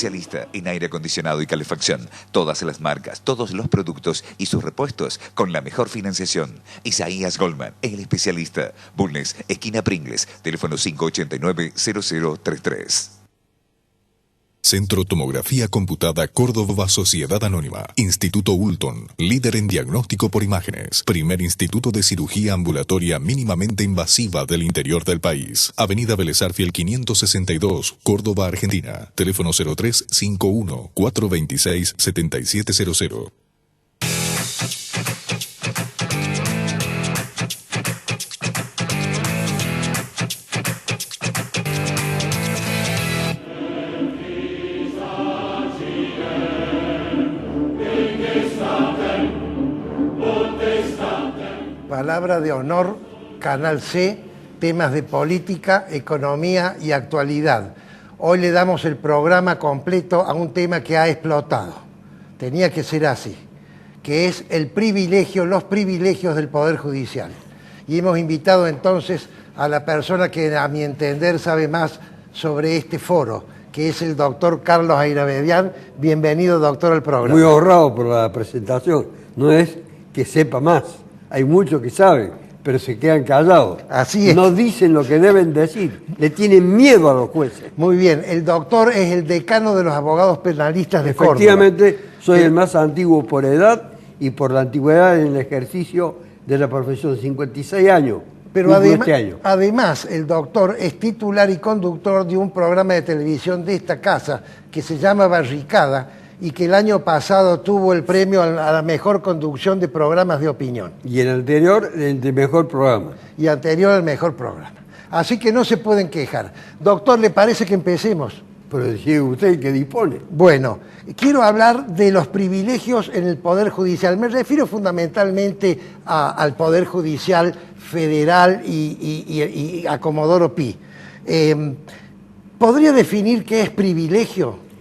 especialista en aire acondicionado y calefacción. Todas las marcas, todos los productos y sus repuestos con la mejor financiación. Isaías Goldman, el especialista. Bulnes, esquina Pringles, teléfono 589-0033. Centro Tomografía Computada Córdoba Sociedad Anónima. Instituto Ulton, líder en diagnóstico por imágenes. Primer instituto de cirugía ambulatoria mínimamente invasiva del interior del país. Avenida Vélez Arfiel 562, Córdoba, Argentina. Teléfono 0351-426-7700. Palabra de honor, Canal C, temas de política, economía y actualidad. Hoy le damos el programa completo a un tema que ha explotado. Tenía que ser así, que es el privilegio, los privilegios del Poder Judicial. Y hemos invitado entonces a la persona que a mi entender sabe más sobre este foro, que es el doctor Carlos Airavedian. Bienvenido, doctor, al programa. Muy honrado por la presentación. No es que sepa más. Hay muchos que saben, pero se quedan callados. Así es. No dicen lo que deben decir. Le tienen miedo a los jueces. Muy bien. El doctor es el decano de los abogados penalistas de Córdoba. Efectivamente, soy el más antiguo por edad y por la antigüedad en el ejercicio de la profesión. 56 años. Pero además, el doctor es titular y conductor de un programa de televisión de esta casa que se llama Barricada, y que el año pasado tuvo el premio a la mejor conducción de programas de opinión. Y el anterior, el de mejor programa. Y anterior, el mejor programa. Así que no se pueden quejar. Doctor, ¿le parece que empecemos? Pero decide usted el que dispone. Bueno, quiero hablar de los privilegios en el Poder Judicial. Me refiero fundamentalmente al Poder Judicial Federal y a Comodoro Pi. ¿Podría definir qué es privilegio?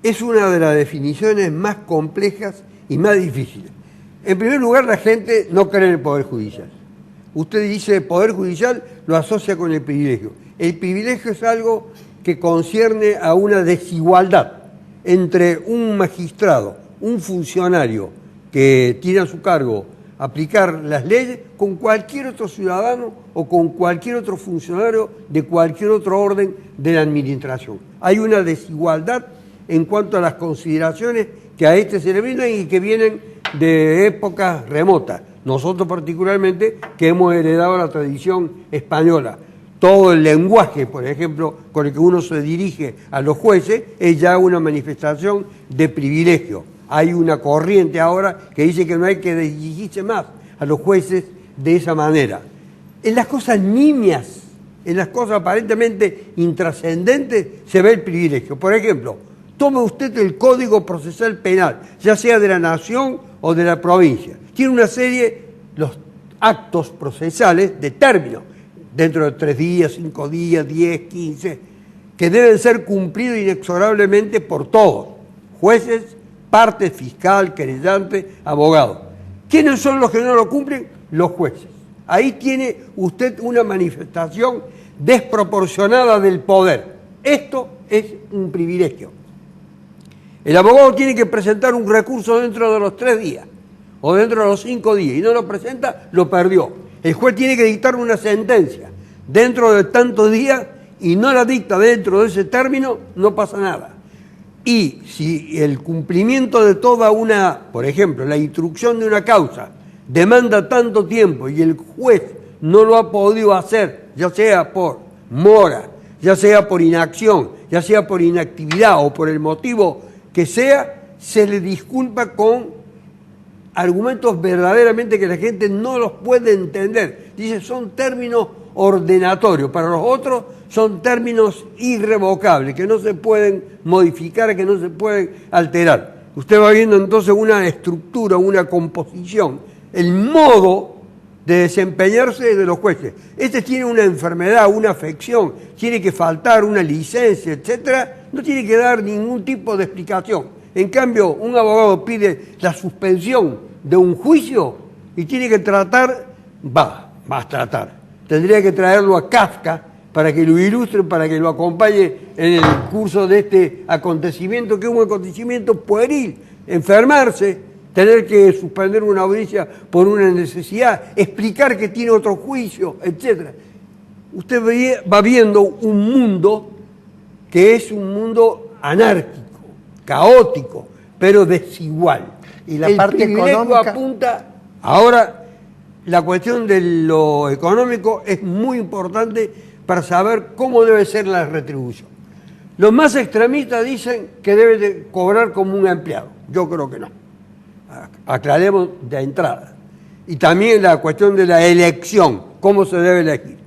Es una de las definiciones más complejas y más difíciles. En primer lugar, la gente no cree en el Poder Judicial. Usted dice Poder Judicial, lo asocia con el privilegio. El privilegio es algo que concierne a una desigualdad entre un magistrado, un funcionario que tiene a su cargo aplicar las leyes con cualquier otro ciudadano o con cualquier otro funcionario de cualquier otro orden de la administración. Hay una desigualdad en cuanto a las consideraciones que a este se le brindan y que vienen de épocas remotas. Nosotros particularmente, que hemos heredado la tradición española. Todo el lenguaje, por ejemplo, con el que uno se dirige a los jueces, es ya una manifestación de privilegio. Hay una corriente ahora que dice que no hay que dirigirse más a los jueces de esa manera. En las cosas nimias, en las cosas aparentemente intrascendentes, se ve el privilegio. Por ejemplo, tome usted el Código Procesal Penal, ya sea de la nación o de la provincia. Tiene una serie, los actos procesales de término, dentro de 3 días, 5 días, 10, 15, que deben ser cumplidos inexorablemente por todos, jueces, parte, fiscal, querellante, abogado. ¿Quiénes son los que no lo cumplen? Los jueces. Ahí tiene usted una manifestación desproporcionada del poder. Esto es un privilegio. El abogado tiene que presentar un recurso dentro de los 3 días o dentro de los 5 días y no lo presenta, lo perdió. El juez tiene que dictar una sentencia dentro de tantos días y no la dicta dentro de ese término, no pasa nada. Y si el cumplimiento de toda una, por ejemplo, la instrucción de una causa demanda tanto tiempo y el juez no lo ha podido hacer, ya sea por mora, ya sea por inacción, ya sea por inactividad o por el motivo que sea, se le disculpa con argumentos verdaderamente que la gente no los puede entender. Dice, son términos ordenatorios, para los otros son términos irrevocables, que no se pueden modificar, que no se pueden alterar. Usted va viendo entonces una estructura, una composición, el modo de desempeñarse de los jueces. Este tiene una enfermedad, una afección, tiene que faltar una licencia, etcétera, no tiene que dar ningún tipo de explicación. En cambio, un abogado pide la suspensión de un juicio y tiene que tratar, tendría que traerlo a Kafka para que lo ilustre, para que lo acompañe en el curso de este acontecimiento, que es un acontecimiento pueril, enfermarse, tener que suspender una audiencia por una necesidad, explicar que tiene otro juicio, etc. Usted va viendo un mundo que es un mundo anárquico, caótico, pero desigual. Y la parte económica apunta. Ahora, la cuestión de lo económico es muy importante para saber cómo debe ser la retribución. Los más extremistas dicen que debe de cobrar como un empleado. Yo creo que no. Aclaremos de entrada. Y también la cuestión de la elección, cómo se debe elegir.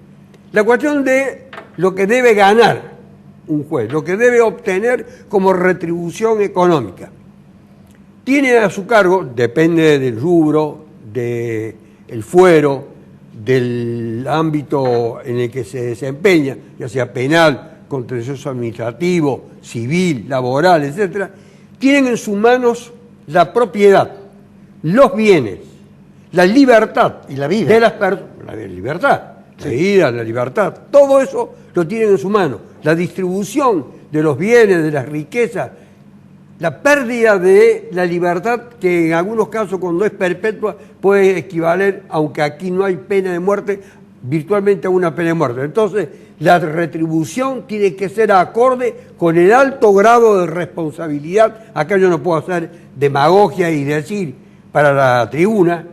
La cuestión de lo que debe ganar un juez, lo que debe obtener como retribución económica. Tiene a su cargo, depende del rubro, del fuero, del ámbito en el que se desempeña, ya sea penal, contencioso administrativo, civil, laboral, etc., tienen en sus manos la propiedad, los bienes, la libertad y la vida de las personas, la libertad, la vida, la libertad, todo eso lo tienen en su mano. La distribución de los bienes, de las riquezas, la pérdida de la libertad, que en algunos casos cuando es perpetua puede equivaler, aunque aquí no hay pena de muerte, virtualmente a una pena de muerte. Entonces, la retribución tiene que ser acorde con el alto grado de responsabilidad. Acá yo no puedo hacer demagogia y decir para la tribuna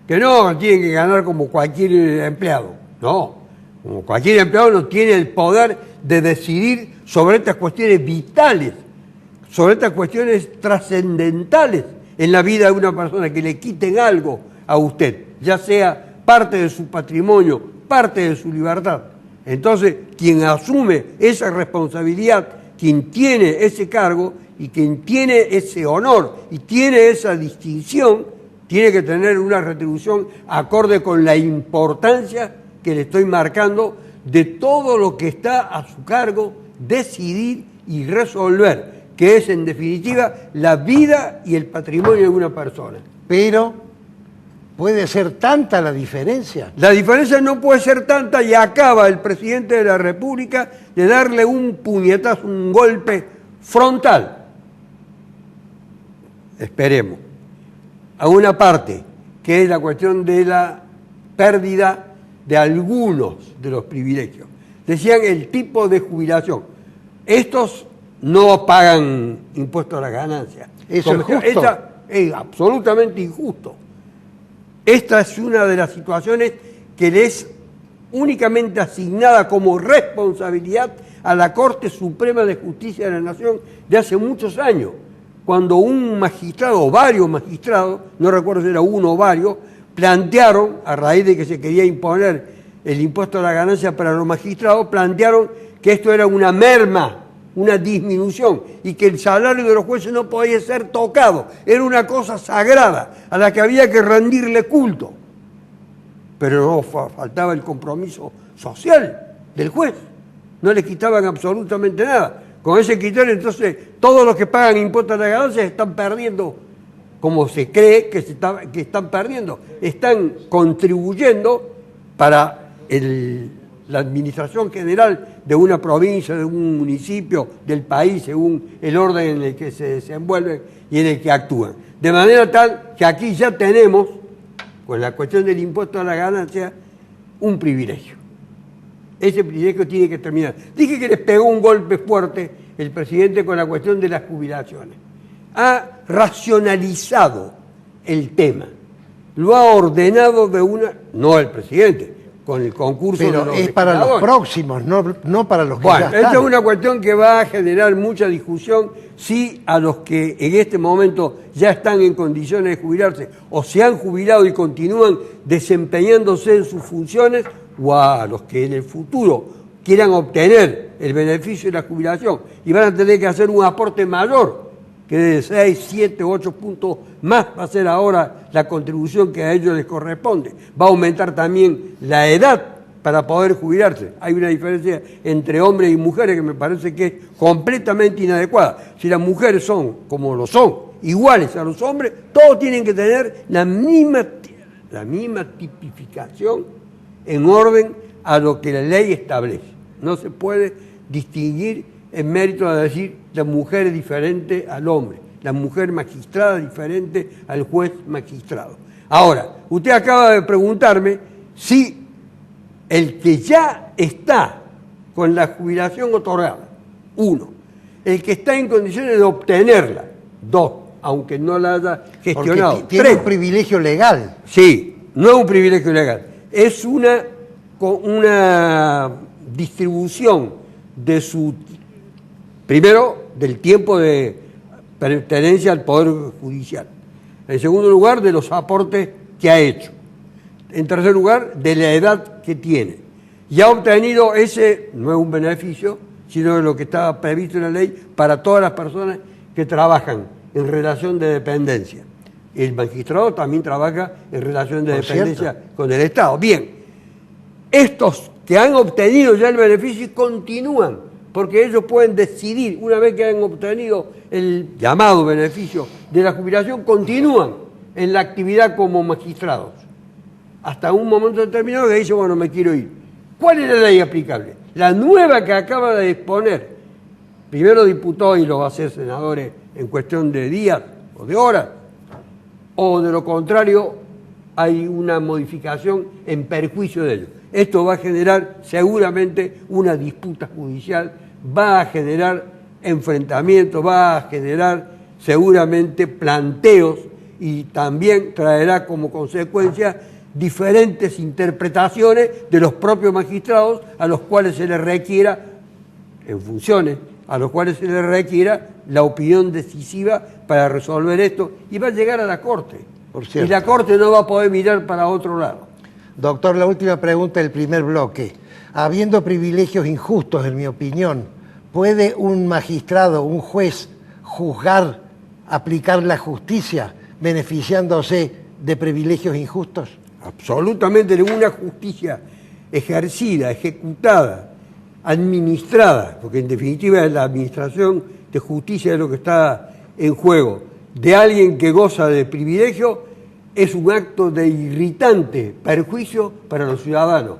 que no, tienen que ganar como cualquier empleado. No, como cualquier empleado no tiene el poder de decidir sobre estas cuestiones vitales, sobre estas cuestiones trascendentales en la vida de una persona, que le quiten algo a usted, ya sea parte de su patrimonio, parte de su libertad. Entonces, quien asume esa responsabilidad, quien tiene ese cargo y quien tiene ese honor y tiene esa distinción, tiene que tener una retribución acorde con la importancia que le estoy marcando de todo lo que está a su cargo decidir y resolver, que es en definitiva la vida y el patrimonio de una persona. Pero puede ser tanta la diferencia. La diferencia no puede ser tanta y acaba el presidente de la República de darle un puñetazo, un golpe frontal. Esperemos. A una parte, que es la cuestión de la pérdida de algunos de los privilegios. Decían el tipo de jubilación. Estos no pagan impuestos a la ganancia. Eso es justo. Esta es absolutamente injusto. Esta es una de las situaciones que le es únicamente asignada como responsabilidad a la Corte Suprema de Justicia de la Nación de hace muchos años, cuando un magistrado o varios magistrados, no recuerdo si era uno o varios, plantearon, a raíz de que se quería imponer el impuesto a la ganancia para los magistrados, plantearon que esto era una merma, una disminución, y que el salario de los jueces no podía ser tocado, era una cosa sagrada a la que había que rendirle culto. Pero no faltaba el compromiso social del juez, no le quitaban absolutamente nada. Con ese criterio, entonces, todos los que pagan impuestos a la ganancia están perdiendo, como se cree que están perdiendo, están contribuyendo para la administración general de una provincia, de un municipio, del país, según el orden en el que se desenvuelven y en el que actúan. De manera tal que aquí ya tenemos, con la cuestión del impuesto a la ganancia, un privilegio. Ese privilegio tiene que terminar. Dije que les pegó un golpe fuerte el presidente con la cuestión de las jubilaciones. Ha racionalizado el tema, lo ha ordenado no el presidente, con el concurso pero de los es para los próximos, no para los que ya están. Esta es una cuestión que va a generar mucha discusión si a los que en este momento ya están en condiciones de jubilarse o se han jubilado y continúan desempeñándose en sus funciones, o a los que en el futuro quieran obtener el beneficio de la jubilación y van a tener que hacer un aporte mayor, que de 6, 7, 8 puntos más va a ser ahora la contribución que a ellos les corresponde. Va a aumentar también la edad para poder jubilarse. Hay una diferencia entre hombres y mujeres que me parece que es completamente inadecuada. Si las mujeres son, como lo son, iguales a los hombres, todos tienen que tener la misma tipificación en orden a lo que la ley establece. No se puede distinguir en mérito a decir la mujer es diferente al hombre, la mujer magistrada es diferente al juez magistrado. Ahora, usted acaba de preguntarme si el que ya está con la jubilación otorgada, 1, el que está en condiciones de obtenerla, 2, aunque no la haya gestionado, porque tiene 3, un privilegio legal. Sí, no es un privilegio legal, es una distribución de su, primero, del tiempo de pertenencia al Poder Judicial. En segundo lugar, de los aportes que ha hecho. En tercer lugar, de la edad que tiene. Y ha obtenido ese, no es un beneficio, sino lo que estaba previsto en la ley para todas las personas que trabajan en relación de dependencia. El magistrado también trabaja en relación de dependencia con el Estado. Bien, estos que han obtenido ya el beneficio continúan, porque ellos pueden decidir, una vez que han obtenido el llamado beneficio de la jubilación, continúan en la actividad como magistrados, hasta un momento determinado que dice, bueno, me quiero ir. ¿Cuál es la ley aplicable? La nueva que acaba de exponer, primero diputado y lo va a ser senadores en cuestión de días o de horas, o de lo contrario hay una modificación en perjuicio de ellos. Esto va a generar seguramente una disputa judicial, va a generar enfrentamientos, va a generar seguramente planteos y también traerá como consecuencia diferentes interpretaciones de los propios magistrados a los cuales se les requiera, en funciones, a los cuales se les requiera la opinión decisiva para resolver esto, y va a llegar a la Corte. Por cierto. Y la Corte no va a poder mirar para otro lado. Doctor, la última pregunta del primer bloque. Habiendo privilegios injustos, en mi opinión, ¿puede un magistrado, un juez, juzgar, aplicar la justicia beneficiándose de privilegios injustos? Absolutamente ninguna justicia ejercida, ejecutada, administrada, porque en definitiva la administración de justicia es lo que está en juego, de alguien que goza de privilegio, es un acto de irritante perjuicio para los ciudadanos.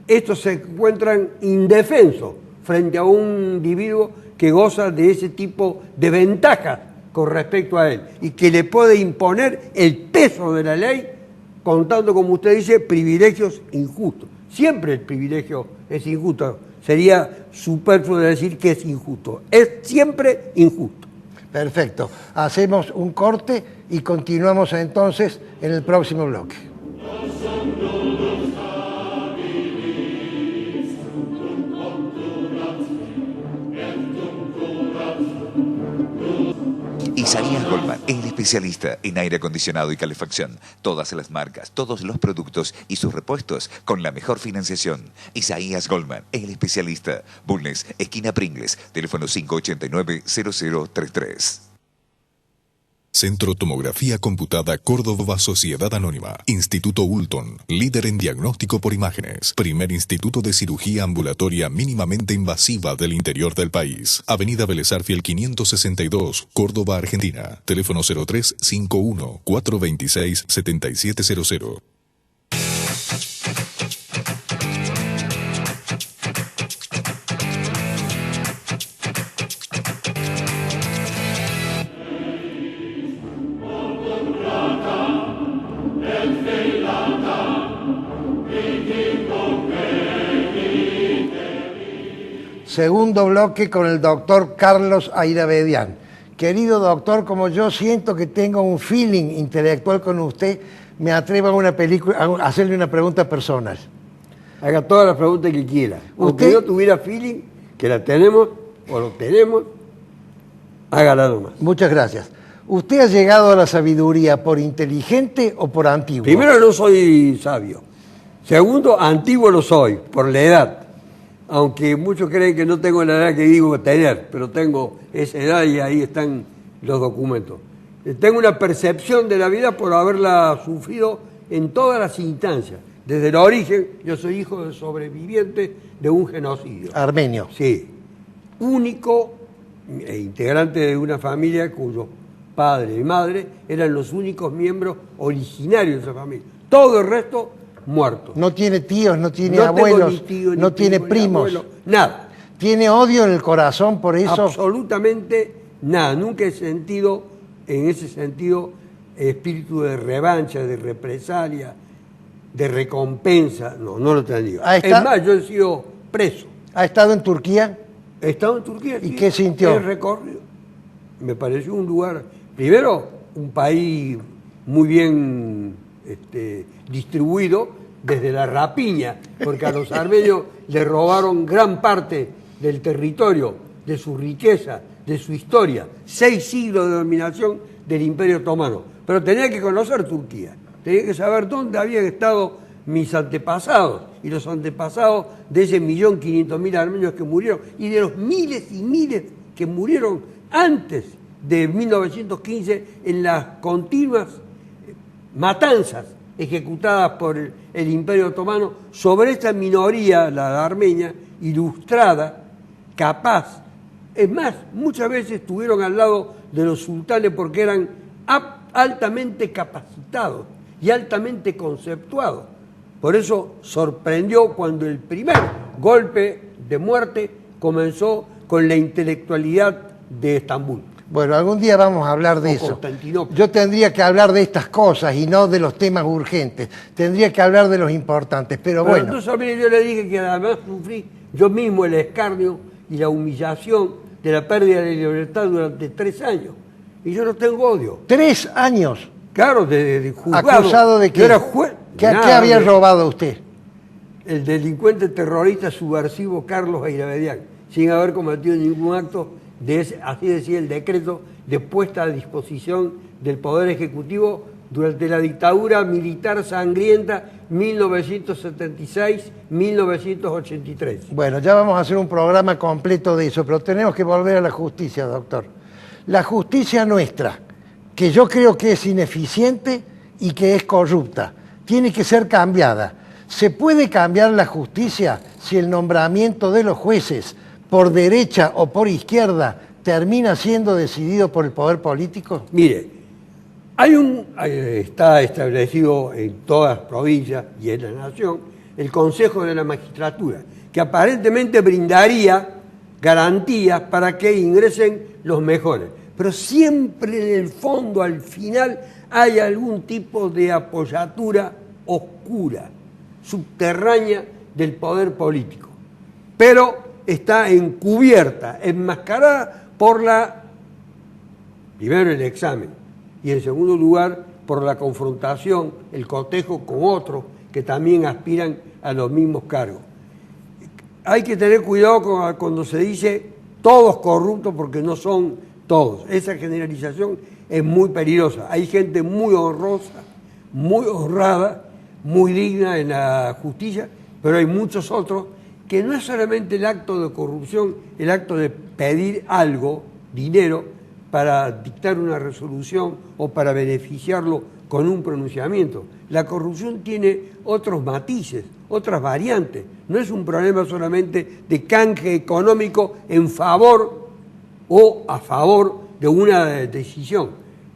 Estos se encuentran indefensos frente a un individuo que goza de ese tipo de ventajas con respecto a él y que le puede imponer el peso de la ley contando, como usted dice, privilegios injustos. Siempre el privilegio es injusto. Sería superfluo decir que es injusto. Es siempre injusto. Perfecto. Hacemos un corte y continuamos entonces en el próximo bloque. Isaías Goldman, el especialista en aire acondicionado y calefacción. Todas las marcas, todos los productos y sus repuestos con la mejor financiación. Isaías Goldman, el especialista. Bulnes, esquina Pringles, teléfono 589-0033. Centro Tomografía Computada Córdoba Sociedad Anónima. Instituto Ulton, líder en diagnóstico por imágenes. Primer instituto de cirugía ambulatoria mínimamente invasiva del interior del país. Avenida Vélez Arfiel 562, Córdoba, Argentina. Teléfono 0351-426-7700. Segundo bloque con el doctor Carlos Ayravedian. Querido doctor, como yo siento que tengo un feeling intelectual con usted, me atrevo a hacerle una pregunta personal. Haga todas las preguntas que quiera. Aunque Usted yo tuviera feeling, que la tenemos o lo tenemos, hágala nomás. Muchas gracias. ¿Usted ha llegado a la sabiduría por inteligente o por antiguo? Primero, no soy sabio. Segundo, antiguo lo soy, por la edad. Aunque muchos creen que no tengo la edad que digo tener, pero tengo esa edad y ahí están los documentos. Tengo una percepción de la vida por haberla sufrido en todas las instancias. Desde el origen, yo soy hijo de sobreviviente de un genocidio. Armenio. Sí. Único e integrante de una familia cuyos padre y madre eran los únicos miembros originarios de esa familia. Todo el resto muerto. No tiene tíos, no tiene No abuelos, tengo ni tío, ni no tiene primo, ni primos. abuelo. nada. ¿Tiene odio en el corazón por eso? Absolutamente nada. Nunca he sentido, en ese sentido, espíritu de revancha, de represalia, de recompensa. No, no lo he tenido. Es más, yo he sido preso. ¿Ha estado en Turquía? He estado en Turquía. ¿Y sí, qué sintió? he recorrido. Me pareció un lugar, primero, un país muy bien distribuido desde la rapiña, porque a los armenios le robaron gran parte del territorio, de su riqueza, de su historia. 6 siglos de dominación del Imperio Otomano. Pero tenía que conocer Turquía, tenía que saber dónde habían estado mis antepasados y los antepasados de ese 1.500.000 armenios que murieron y de los miles y miles que murieron antes de 1915 en las continuas matanzas ejecutadas por el Imperio Otomano sobre esta minoría, la armenia, ilustrada, capaz. Es más, muchas veces estuvieron al lado de los sultanes porque eran altamente capacitados y altamente conceptuados. Por eso sorprendió cuando el primer golpe de muerte comenzó con la intelectualidad de Estambul. Bueno, algún día vamos a hablar de eso. Yo tendría que hablar de estas cosas y no de los temas urgentes. Tendría que hablar de los importantes, pero bueno. Entonces, yo le dije que además sufrí yo mismo el escarnio y la humillación de la pérdida de libertad durante 3 años. Y yo no tengo odio. 3 años. Claro, de juzgado. ¿Acusado de qué? Yo era juez. ¿Qué había robado usted? El delincuente terrorista subversivo Carlos Airabedián, sin haber cometido ningún acto así decía el decreto, de puesta a disposición del Poder Ejecutivo durante la dictadura militar sangrienta 1976-1983. Bueno, ya vamos a hacer un programa completo de eso, pero tenemos que volver a la justicia, doctor. La justicia nuestra, que yo creo que es ineficiente y que es corrupta, tiene que ser cambiada. ¿Se puede cambiar la justicia si el nombramiento de los jueces, por derecha o por izquierda, termina siendo decidido por el poder político? Mire, está establecido en todas las provincias y en la nación el Consejo de la Magistratura, que aparentemente brindaría garantías para que ingresen los mejores. Pero siempre en el fondo, al final, hay algún tipo de apoyatura oscura, subterránea del poder político. Pero está encubierta, enmascarada por primero el examen y en segundo lugar por la confrontación, el cotejo con otros que también aspiran a los mismos cargos. Hay que tener cuidado cuando se dice todos corruptos porque no son todos. Esa generalización es muy peligrosa. Hay gente muy honrosa, muy honrada, muy digna en la justicia, pero hay muchos otros que no es solamente el acto de corrupción, el acto de pedir algo, dinero, para dictar una resolución o para beneficiarlo con un pronunciamiento. La corrupción tiene otros matices, otras variantes. No es un problema solamente de canje económico en favor o a favor de una decisión.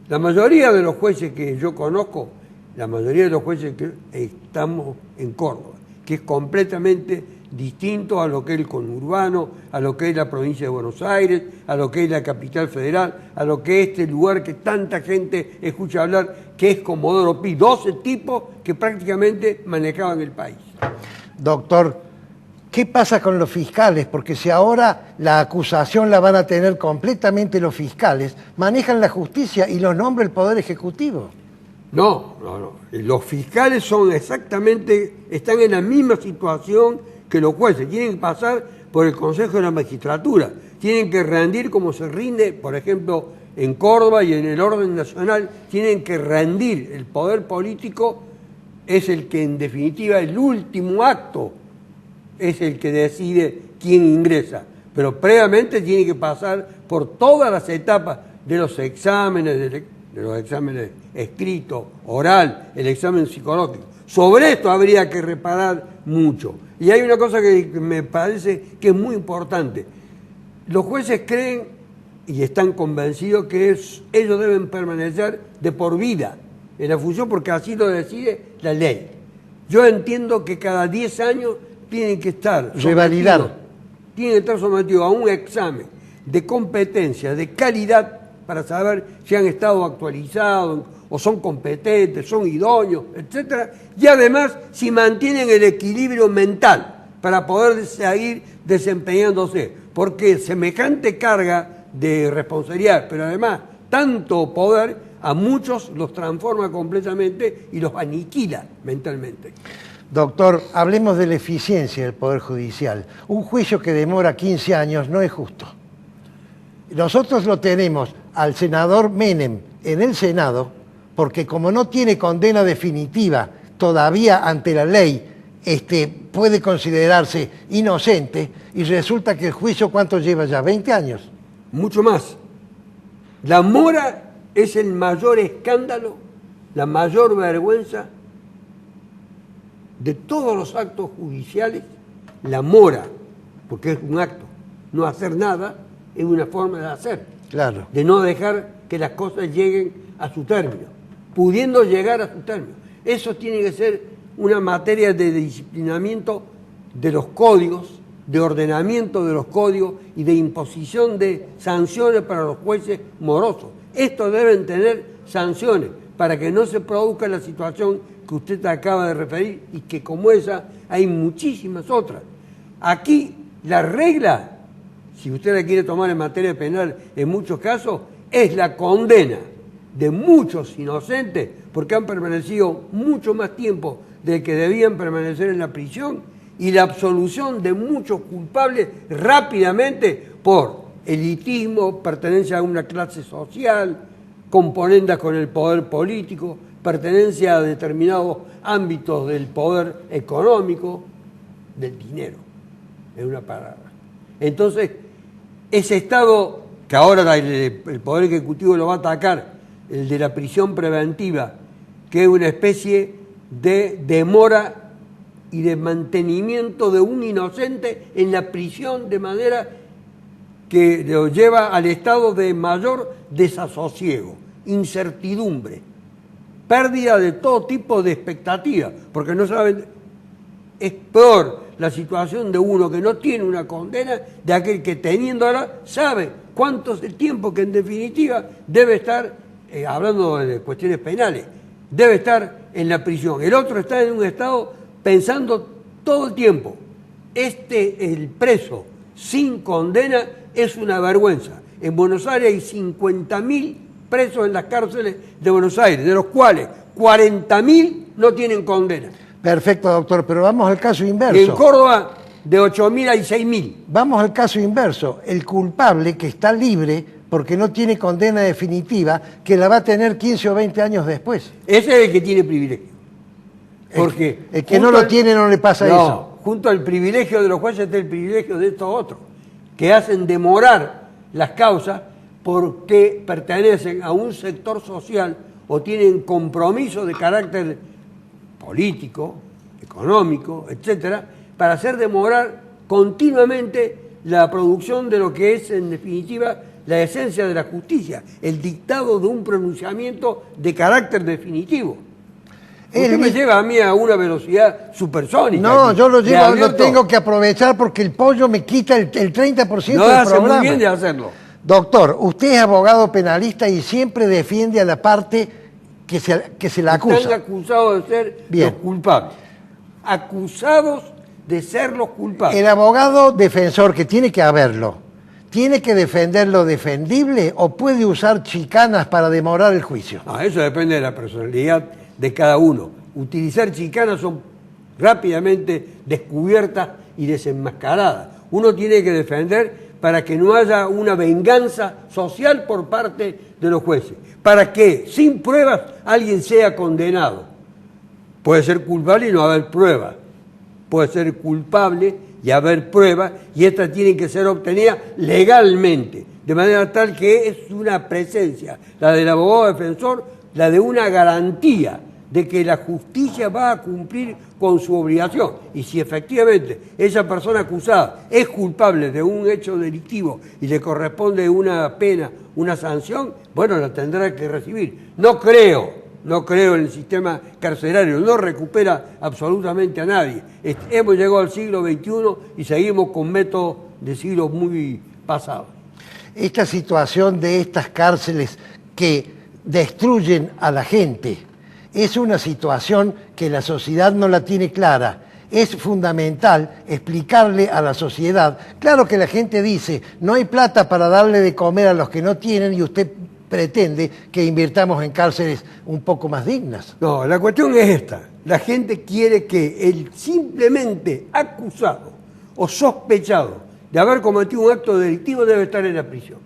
La mayoría de los jueces que yo conozco, la mayoría de los jueces que estamos en Córdoba, que es completamente distinto a lo que es el conurbano, a lo que es la provincia de Buenos Aires, a lo que es la capital federal, a lo que es este lugar que tanta gente escucha hablar, que es Comodoro Pi, 12 tipos que prácticamente manejaban el país. Doctor, ¿qué pasa con los fiscales? Porque si ahora la acusación la van a tener completamente los fiscales, manejan la justicia y los nombra el Poder Ejecutivo. No. Los fiscales están en la misma situación que los jueces. Tienen que pasar por el Consejo de la Magistratura. Tienen que rendir como se rinde, por ejemplo, en Córdoba y en el orden nacional. Tienen que rendir. El poder político es el que, en definitiva, el último acto es el que decide quién ingresa. Pero previamente tiene que pasar por todas las etapas de los exámenes, de los exámenes escritos, oral, el examen psicológico. Sobre esto habría que reparar mucho. Y hay una cosa que me parece que es muy importante. Los jueces creen y están convencidos que ellos deben permanecer de por vida en la función porque así lo decide la ley. Yo entiendo que cada 10 años tienen que estar revalidar. tienen que estar sometidos a un examen de competencia, de calidad, para saber si han estado actualizados o son competentes, son idóneos, etc. Y además si mantienen el equilibrio mental para poder seguir desempeñándose. Porque semejante carga de responsabilidad, pero además tanto poder, a muchos los transforma completamente y los aniquila mentalmente. Doctor, hablemos de la eficiencia del Poder Judicial. Un juicio que demora 15 años no es justo. Nosotros lo tenemos al senador Menem en el Senado, porque como no tiene condena definitiva todavía ante la ley, puede considerarse inocente, y resulta que el juicio, ¿cuánto lleva ya? ¿20 años? Mucho más. La mora es el mayor escándalo, la mayor vergüenza de todos los actos judiciales. La mora, porque es un acto. No hacer nada es una forma de hacer. Claro. De no dejar que las cosas lleguen a su término, pudiendo llegar a su término. Eso tiene que ser una materia de disciplinamiento de los códigos, de ordenamiento de los códigos y de imposición de sanciones para los jueces morosos. Estos deben tener sanciones para que no se produzca la situación que usted acaba de referir y que como esa hay muchísimas otras. Aquí la regla, si usted la quiere tomar en materia penal en muchos casos, es la condena de muchos inocentes porque han permanecido mucho más tiempo del que debían permanecer en la prisión, y la absolución de muchos culpables rápidamente por elitismo, pertenencia a una clase social, componendas con el poder político, pertenencia a determinados ámbitos del poder económico, del dinero, en una palabra. Entonces, ese Estado, que ahora el Poder Ejecutivo lo va a atacar, el de la prisión preventiva, que es una especie de demora y de mantenimiento de un inocente en la prisión de manera que lo lleva al estado de mayor desasosiego, incertidumbre, pérdida de todo tipo de expectativa, porque no saben, es peor la situación de uno que no tiene una condena de aquel que teniéndola sabe cuánto es el tiempo que en definitiva debe estar, hablando de cuestiones penales, debe estar en la prisión. El otro está en un estado pensando todo el tiempo, el preso sin condena es una vergüenza. En Buenos Aires hay 50.000 presos en las cárceles de Buenos Aires, de los cuales 40.000 no tienen condena. Perfecto, doctor, pero vamos al caso inverso. Y en Córdoba, de 8.000 hay 6.000. Vamos al caso inverso. El culpable que está libre porque no tiene condena definitiva, que la va a tener 15 o 20 años después. Ese es el que tiene privilegio. Porque el que no lo tiene no le pasa eso. Junto al privilegio de los jueces está el privilegio de estos otros, que hacen demorar las causas porque pertenecen a un sector social o tienen compromiso de carácter político, económico, etcétera, para hacer demorar continuamente la producción de lo que es, en definitiva, la esencia de la justicia, el dictado de un pronunciamiento de carácter definitivo. Usted me lleva a mí a una velocidad supersónica. No, yo lo tengo que aprovechar porque el pollo me quita el 30% del programa. No hace muy bien de hacerlo. Doctor, usted es abogado penalista y siempre defiende a la parte que se la acusa. Están acusados de ser los culpables. Acusados de ser los culpables. El abogado defensor, que tiene que haberlo, ¿tiene que defender lo defendible o puede usar chicanas para demorar el juicio? No, eso depende de la personalidad de cada uno. Utilizar chicanas son rápidamente descubiertas y desenmascaradas. Uno tiene que defender para que no haya una venganza social por parte de los jueces, para que sin pruebas alguien sea condenado. Puede ser culpable y no haber pruebas, puede ser culpable y haber pruebas, y estas tienen que ser obtenidas legalmente, de manera tal que es una presencia, la del abogado defensor, la de una garantía de que la justicia va a cumplir con su obligación. Y si efectivamente esa persona acusada es culpable de un hecho delictivo y le corresponde una pena, una sanción, bueno, la tendrá que recibir. No creo en el sistema carcelario, no recupera absolutamente a nadie. Hemos llegado al siglo XXI y seguimos con métodos de siglos muy pasados. Esta situación de estas cárceles que destruyen a la gente es una situación que la sociedad no la tiene clara. Es fundamental explicarle a la sociedad. Claro que la gente dice, no hay plata para darle de comer a los que no tienen y usted pretende que invirtamos en cárceles un poco más dignas. No, la cuestión es esta. La gente quiere que el simplemente acusado o sospechado de haber cometido un acto delictivo debe estar en la prisión.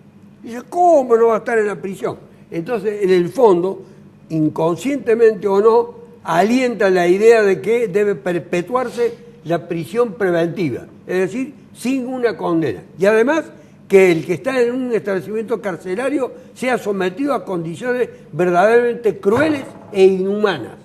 Dice, ¿cómo no va a estar en la prisión? Entonces, en el fondo, inconscientemente o no, alienta la idea de que debe perpetuarse la prisión preventiva, es decir, sin una condena. Y además, que el que está en un establecimiento carcelario sea sometido a condiciones verdaderamente crueles e inhumanas.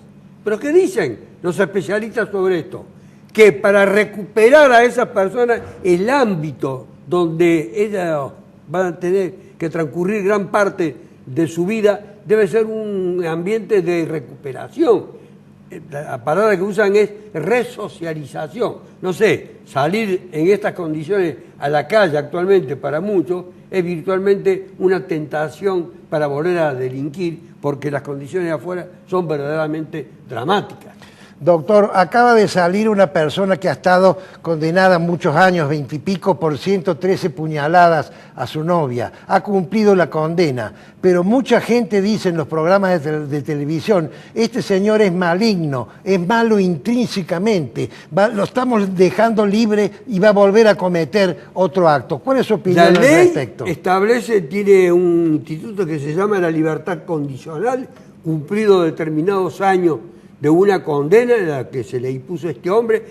¿Pero qué dicen los especialistas sobre esto? Que para recuperar a esas personas el ámbito donde ellas van a tener que transcurrir gran parte de su vida debe ser un ambiente de recuperación. La palabra que usan es resocialización. No sé, salir en estas condiciones a la calle actualmente para muchos es virtualmente una tentación para volver a delinquir porque las condiciones de afuera son verdaderamente dramáticas. Doctor, acaba de salir una persona que ha estado condenada muchos años, 20 y pico, por 113 puñaladas a su novia. Ha cumplido la condena, pero mucha gente dice en los programas de televisión, este señor es maligno, es malo intrínsecamente, lo estamos dejando libre y va a volver a cometer otro acto. ¿Cuál es su opinión al respecto? La ley establece, tiene un instituto que se llama la libertad condicional, cumplido determinados años de una condena en la que se le impuso a este hombre,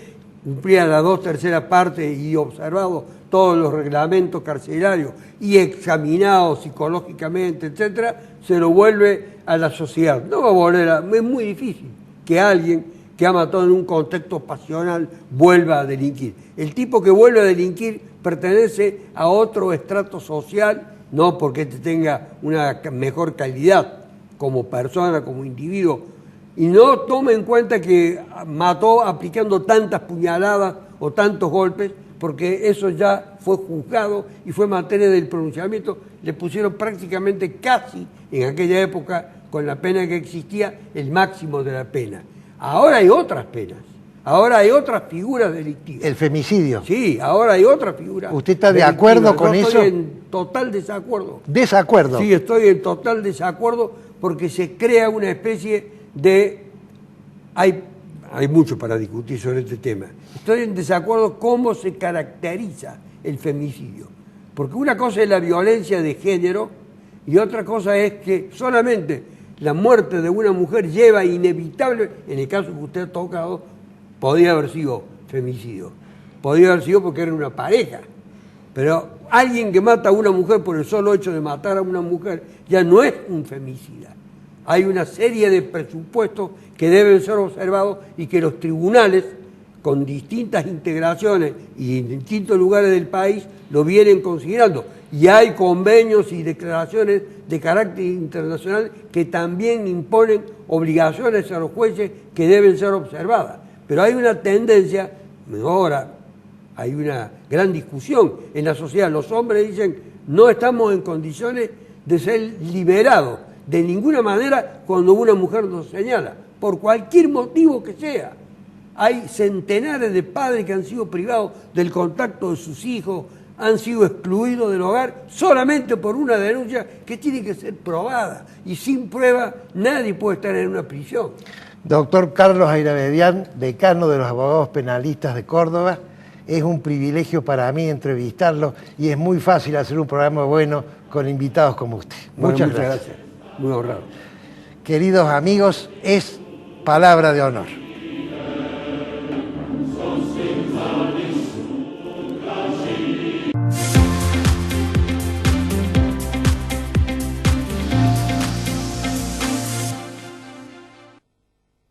cumplía las 2/3 partes y observado todos los reglamentos carcelarios y examinado psicológicamente, etcétera, se lo vuelve a la sociedad. No va a volver es muy difícil que alguien que ha matado en un contexto pasional vuelva a delinquir. El tipo que vuelve a delinquir pertenece a otro estrato social, no porque tenga una mejor calidad como persona, como individuo, y no tome en cuenta que mató aplicando tantas puñaladas o tantos golpes, porque eso ya fue juzgado y fue materia del pronunciamiento. Le pusieron prácticamente casi, en aquella época, con la pena que existía, el máximo de la pena. Ahora hay otras penas, ahora hay otras figuras delictivas. ¿El femicidio? Sí, ahora hay otras figuras. ¿Usted está de acuerdo con eso? Estoy en total desacuerdo. ¿Desacuerdo? Sí, estoy en total desacuerdo porque se crea una especie de... Hay mucho para discutir sobre este tema. Estoy en desacuerdo cómo se caracteriza el femicidio. Porque una cosa es la violencia de género y otra cosa es que solamente la muerte de una mujer lleva inevitable, en el caso que usted ha tocado, podía haber sido femicidio. Podía haber sido porque era una pareja. Pero alguien que mata a una mujer por el solo hecho de matar a una mujer ya no es un femicida. Hay una serie de presupuestos que deben ser observados y que los tribunales, con distintas integraciones y en distintos lugares del país, lo vienen considerando. Y hay convenios y declaraciones de carácter internacional que también imponen obligaciones a los jueces que deben ser observadas. Pero hay una tendencia, ahora hay una gran discusión en la sociedad. Los hombres dicen, no estamos en condiciones de ser liberados de ninguna manera cuando una mujer nos señala, por cualquier motivo que sea. Hay centenares de padres que han sido privados del contacto de sus hijos, han sido excluidos del hogar solamente por una denuncia que tiene que ser probada. Y sin prueba nadie puede estar en una prisión. Doctor Carlos Ayravedian, decano de los abogados penalistas de Córdoba, es un privilegio para mí entrevistarlo y es muy fácil hacer un programa bueno con invitados como usted. Muchas gracias. Muy honrado. Queridos amigos, es palabra de honor.